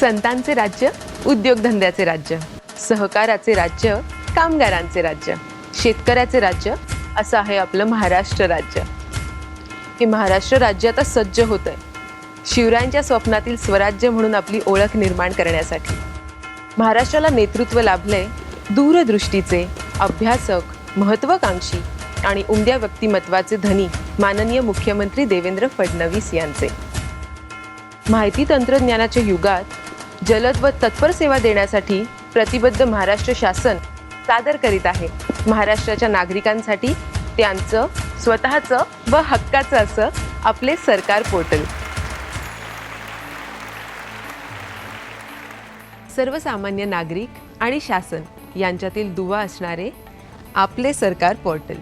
संतांचे राज्य, उद्योगधंद्याचे राज्य, सहकाराचे राज्य, कामगारांचे राज्य, शेतकऱ्याचे राज्य असं आहे आपलं महाराष्ट्र राज्य. हे महाराष्ट्र राज्य आता सज्ज होतंय शिवरायांच्या स्वप्नातील स्वराज्य म्हणून आपली ओळख निर्माण करण्यासाठी. महाराष्ट्राला नेतृत्व लाभलंय दूरदृष्टीचे, अभ्यासक, महत्वाकांक्षी आणि उमद्या व्यक्तिमत्वाचे धनी माननीय मुख्यमंत्री देवेंद्र फडणवीस यांचे. माहिती तंत्रज्ञानाच्या युगात जलद व तत्पर सेवा देण्यासाठी प्रतिबद्ध महाराष्ट्र शासन सादर करीत आहे महाराष्ट्राच्या नागरिकांसाठी त्यांचं स्वतःचं व हक्काचं असं आपले सरकार पोर्टल. सर्वसामान्य नागरिक आणि शासन यांच्यातील दुवा असणारे आपले सरकार पोर्टल.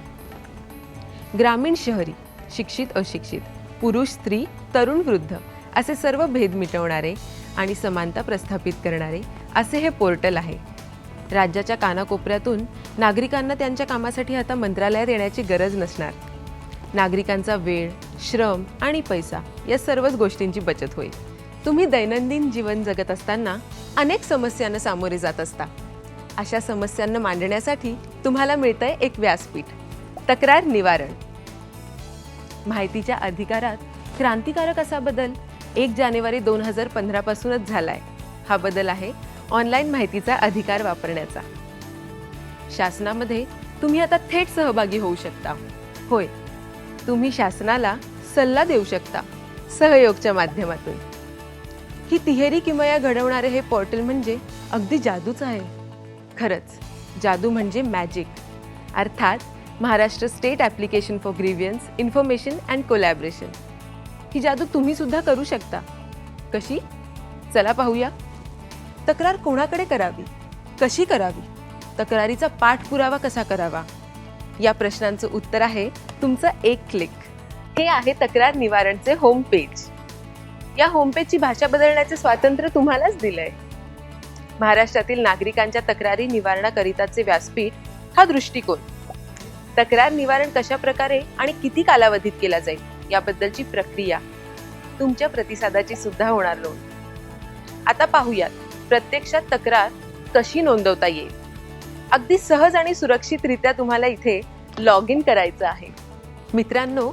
ग्रामीण शहरी, शिक्षित अशिक्षित, पुरुष स्त्री, तरुण वृद्ध असे सर्व भेद मिटवणारे आणि समानता प्रस्थापित करणारे असे हे पोर्टल आहे. राज्याच्या कानाकोपऱ्यातून नागरिकांना त्यांच्या कामासाठी आता मंत्रालयात येण्याची गरज नसणार. नागरिकांचा वेळ, श्रम आणि पैसा या सर्वच गोष्टींची बचत होईल. तुम्ही दैनंदिन जीवन जगत असताना अनेक समस्यांना सामोरे जात असता. अशा समस्यांना मांडण्यासाठी तुम्हाला मिळतंय एक व्यासपीठ, तक्रार निवारण. माहितीच्या अधिकारात क्रांतिकारक असा बदल 1 जानेवारी 2015 पासूनच झालाय. हा बदल आहे ऑनलाईन माहितीचा अधिकार वापरण्याचा. शासनामध्ये तुम्ही आता थेट सहभागी होऊ शकता. होय, तुम्ही शासनाला सल्ला देऊ शकता सहयोगच्या माध्यमातून. ही तिहेरी किमया घडवणारे हे पोर्टल म्हणजे अगदी जादूच आहे. खरंच जादू म्हणजे मॅजिक. अर्थात Maharashtra state application for grievance information and collaboration. ही जादू तुम्ही सुद्धा करू शकता. कशी? चला पाहूया. तक्रार कोणाकडे करावी, कशी करावी, तक्रारीचा पाठपुरावा कसा करावा, या प्रश्नांचं उत्तर आहे तुमचं एक क्लिक. हे आहे तक्रार निवारणचे होम पेज. या होम पेजची भाषा बदलण्याचे स्वातंत्र्य तुम्हालाच दिलंय. महाराष्ट्रातील नागरिकांच्या तक्रारी निवारणाकरिताचे व्यासपीठ हा दृष्टिकोन. तक्रार निवारण कशा प्रकारे आणि किती कालावधीत केला जाईल याबद्दलची प्रक्रिया, तुमच्या प्रतिसादाची सुद्धा होणार नोंद. आता पाहूयात प्रत्यक्षात तक्रार कशी नोंदवता येईल. अगदी सहज आणि सुरक्षितरित्या तुम्हाला इथे लॉग इन करायचं आहे. मित्रांनो,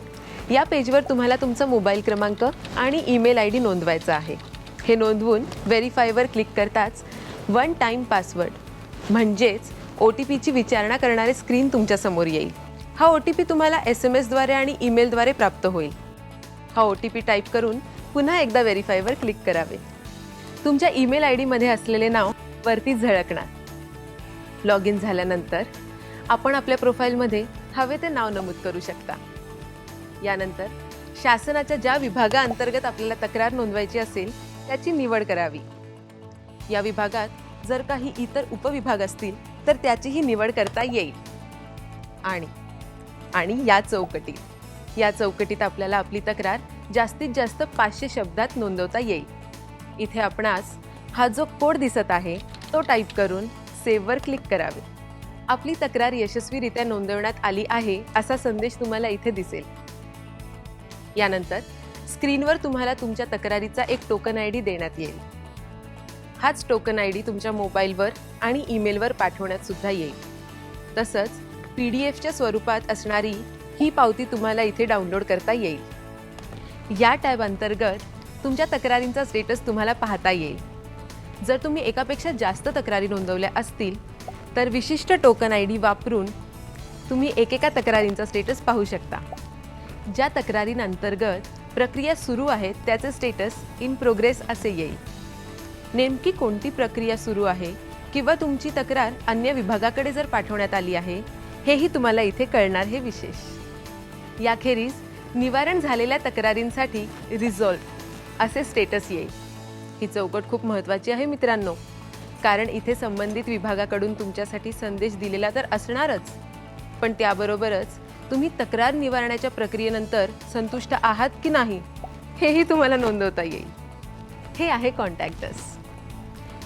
या पेजवर तुम्हाला तुमचा मोबाईल क्रमांक आणि ईमेल ID नोंदवायचा आहे. हे नोंदवून व्हेरीफायवर क्लिक करताच वन टाइम पासवर्ड म्हणजेच OTPची विचारणा करणारे स्क्रीन तुमच्या समोर येईल. हा OTP तुम्हाला SMS द्वारे आणि ईमेलद्वारे प्राप्त होईल. हा OTP टाईप करून पुन्हा एकदा व्हेरीफायवर क्लिक करावे. तुमच्या ईमेल ID मध्ये असलेले नाव वरती झळकणार. लॉग इन झाल्यानंतर आपण आपल्या प्रोफाईलमध्ये हवे ते नाव नमूद करू शकता. यानंतर शासनाच्या ज्या विभागाअंतर्गत आपल्याला तक्रार नोंदवायची असेल त्याची निवड करावी. या विभागात जर काही इतर उपविभाग असतील तर त्याचीही निवड करता येईल. आणि या चौकटीत आपल्याला आपली तक्रार जास्तीत जास्त 500 शब्दात नोंदवता येईल. इथे आपणास हा जो कोड दिसत आहे तो टाईप करून सेव्हवर क्लिक करावे. आपली तक्रार यशस्वीरित्या नोंदवण्यात आली आहे असा संदेश तुम्हाला इथे दिसेल. यानंतर स्क्रीनवर तुम्हाला तुमच्या तक्रारीचा एक टोकन ID देण्यात येईल. हाच टोकन ID तुमच्या मोबाईलवर आणि ईमेलवर पाठवण्यात सुद्धा येईल. तसंच PDF स्वरूपात असणारी ही पावती तुम्हाला इथे डाउनलोड करता येईल. या टॅब अंतर्गत तुमच्या तक्रारींचा स्टेटस तुम्हाला पाहता येईल. जर तुम्ही एकापेक्षा जास्त तक्रारी नोंदवल्या असतील तर विशिष्ट टोकन ID वापरून तुम्ही एकेका तक्रारींचा स्टेटस पाहू शकता. ज्या तक्रारींअंतर्गत प्रक्रिया सुरू आहे त्याचे स्टेटस इन प्रोग्रेस असे येईल. नेमकी कोणती प्रक्रिया सुरू आहे किंवा तुमची तक्रार अन्य विभागाकडे जर पाठवण्यात आली आहे हेही तुम्हाला इथे कळणार हे विशेष. याखेरीज निवारण झालेल्या तक्रारींसाठी रिझॉल्व्ह असे स्टेटस येईल. ही चौकट खूप महत्त्वाची आहे मित्रांनो, कारण इथे संबंधित विभागाकडून तुमच्यासाठी संदेश दिलेला तर असणारच, पण त्याबरोबरच तुम्ही तक्रार निवारणाच्या प्रक्रियेनंतर संतुष्ट आहात की नाही हेही तुम्हाला नोंदवता येईल. हे आहे कॉन्टॅक्ट अस.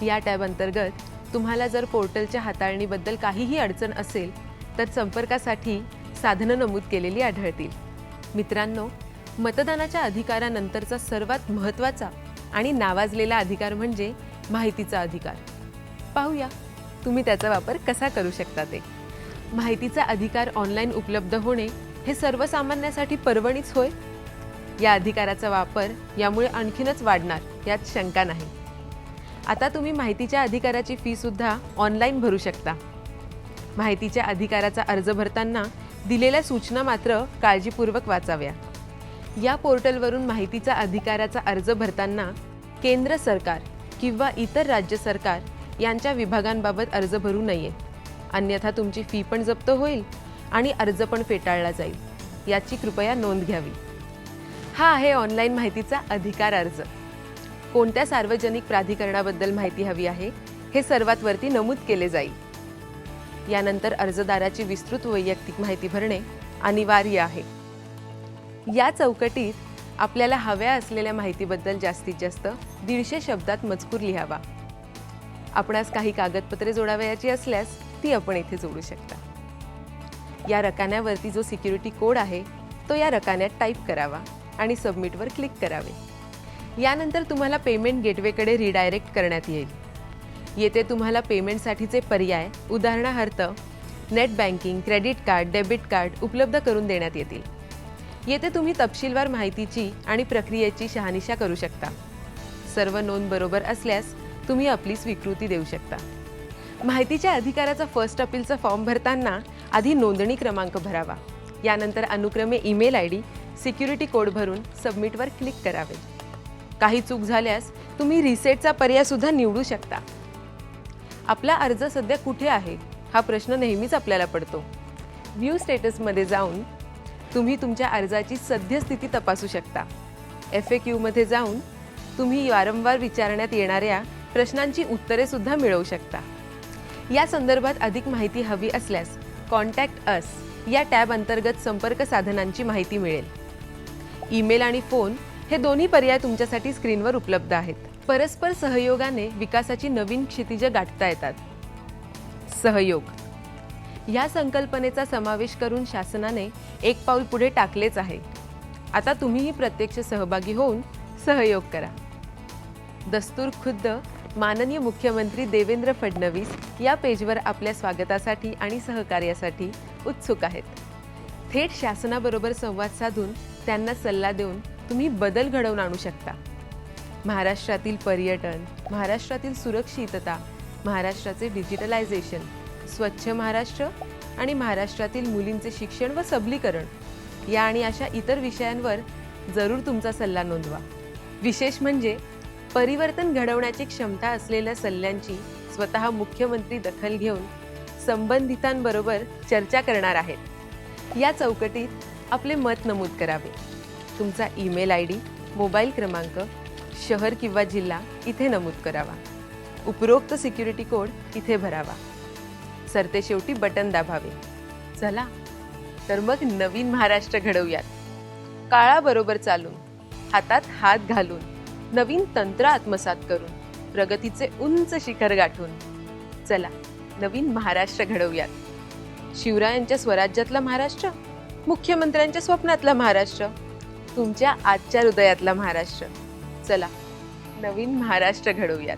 या टॅब अंतर्गत तुम्हाला जर पोर्टलच्या हाताळणीबद्दल काहीही अडचण असेल तर संपर्कासाठी साधनं नमूद केलेली आढळतील. मित्रांनो, मतदानाच्या अधिकारानंतरचा सर्वात महत्त्वाचा आणि नावाजलेला अधिकार म्हणजे माहितीचा अधिकार. पाहूया तुम्ही त्याचा वापर कसा करू शकता ते. माहितीचा अधिकार ऑनलाईन उपलब्ध होणे हे सर्वसामान्यांसाठी पर्वणीच होय. या अधिकाराचा वापर यामुळे आणखीनच वाढणार यात शंका नाही. आता तुम्ही माहितीच्या अधिकाराची फी सुद्धा ऑनलाईन भरू शकता. माहितीच्या अधिकाराचा अर्ज भरताना दिलेल्या सूचना मात्र काळजीपूर्वक वाचाव्या. या पोर्टलवरून माहितीचा अधिकाराचा अर्ज भरताना केंद्र सरकार किंवा इतर राज्य सरकार यांच्या विभागांबाबत अर्ज भरू नये, अन्यथा तुमची फी पण जप्त होईल आणि अर्ज पण फेटाळला जाईल. याची कृपया नोंद घ्यावी. हा आहे ऑनलाईन माहितीचा अधिकार अर्ज. कोणत्या सार्वजनिक प्राधिकरणाबद्दल माहिती हवी आहे हे सर्वात वरती नमूद केले जाईल. यानंतर अर्जदाराची विस्तृत वैयक्तिक माहिती भरणे अनिवार्य आहे. या चौकटीत आपल्याला हव्या असलेल्या माहितीबद्दल जास्तीत जास्त 150 शब्दात मजकूर लिहावा. आपणास काही कागदपत्रे जोडावयाची असल्यास ती आपण इथे जोडू शकता. या रकान्यावरती जो सिक्युरिटी कोड आहे तो या रकान्यात टाईप करावा आणि सबमिटवर क्लिक करावे. यानंतर तुम्हाला पेमेंट गेटवेकडे रिडायरेक्ट करण्यात येईल. येथे तुम्हाला पेमेंटसाठीचे पर्याय उदाहरणार्थ net banking, credit card, debit card उपलब्ध करून देण्यात येतील. येथे तुम्ही तपशीलवार माहितीची आणि प्रक्रियेची शहानिशा करू शकता. सर्व नोंद बरोबर असल्यास तुम्ही आपली स्वीकृती देऊ शकता. माहितीच्या अधिकाराचा फर्स्ट अपीलचा फॉर्म भरताना आधी नोंदणी क्रमांक भरावा. यानंतर अनुक्रमे ईमेल ID, सिक्युरिटी कोड भरून सबमिटवर क्लिक करावे. काही चूक झाल्यास तुम्ही रिसेटचा पर्याय सुद्धा निवडू शकता. आपला अर्ज सध्या कुठे आहे हा प्रश्न नेहमीच आपल्याला पडतो. व्ह्यू स्टेटसमध्ये जाऊन तुम्ही तुमच्या अर्जाची सद्यस्थिती तपासू शकता. FAQ मध्ये जाऊन तुम्ही वारंवार विचारण्यात येणाऱ्या प्रश्नांची उत्तरे सुद्धा मिळवू शकता. या संदर्भात अधिक माहिती हवी असल्यास कॉन्टॅक्ट अस या टॅब अंतर्गत संपर्क साधनांची माहिती मिळेल. ईमेल आणि फोन हे दोन्ही पर्याय तुमच्यासाठी स्क्रीनवर उपलब्ध आहेत. परस्पर सहयोगाने विकासाची नवीन क्षितिजे गाठता येतात. सहयोग या संकल्पनेचा समावेश करून शासनाने एक पाऊल पुढे टाकलेच आहे. आता तुम्हीही प्रत्यक्ष सहभागी होऊन सहयोग करा. दस्तूर खुद्द माननीय मुख्यमंत्री देवेंद्र फडणवीस या पेजवर आपल्या स्वागतासाठी आणि सहकार्यासाठी उत्सुक आहेत. थेट शासनाबरोबर संवाद साधून त्यांना सल्ला देऊन तुम्ही बदल घडवून आणू शकता. महाराष्ट्रातील पर्यटन, महाराष्ट्रातील सुरक्षितता, महाराष्ट्राचे डिजिटलायझेशन, स्वच्छ महाराष्ट्र आणि महाराष्ट्रातील मुलींचे शिक्षण व सबलीकरण या आणि अशा इतर विषयांवर जरूर तुमचा सल्ला नोंदवा. विशेष म्हणजे परिवर्तन घडवण्याची क्षमता असलेल्या सल्ल्यांची स्वतः मुख्यमंत्री दखल घेऊन संबंधितांबरोबर चर्चा करणार आहेत. या चौकटीत आपले मत नमूद करावे. तुमचा ईमेल ID, मोबाईल क्रमांक, शहर किंवा जिल्हा इथे नमूद करावा. उपरोक्त सिक्युरिटी कोड इथे भरावा. सरतेशेवटी बटन दाबावे. चला तर मग नवीन महाराष्ट्र घडवूयात. काळाबरोबर चालून, हातात हात घालून, नवीन तंत्र आत्मसात करून, प्रगतीचे उंच शिखर गाठून चला नवीन महाराष्ट्र घडवूयात. शिवरायांच्या स्वराज्यातला महाराष्ट्र, मुख्यमंत्र्यांच्या स्वप्नातला महाराष्ट्र, तुमच्या आजच्या हृदयातला महाराष्ट्र. चला नवीन महाराष्ट्र घडवूयात.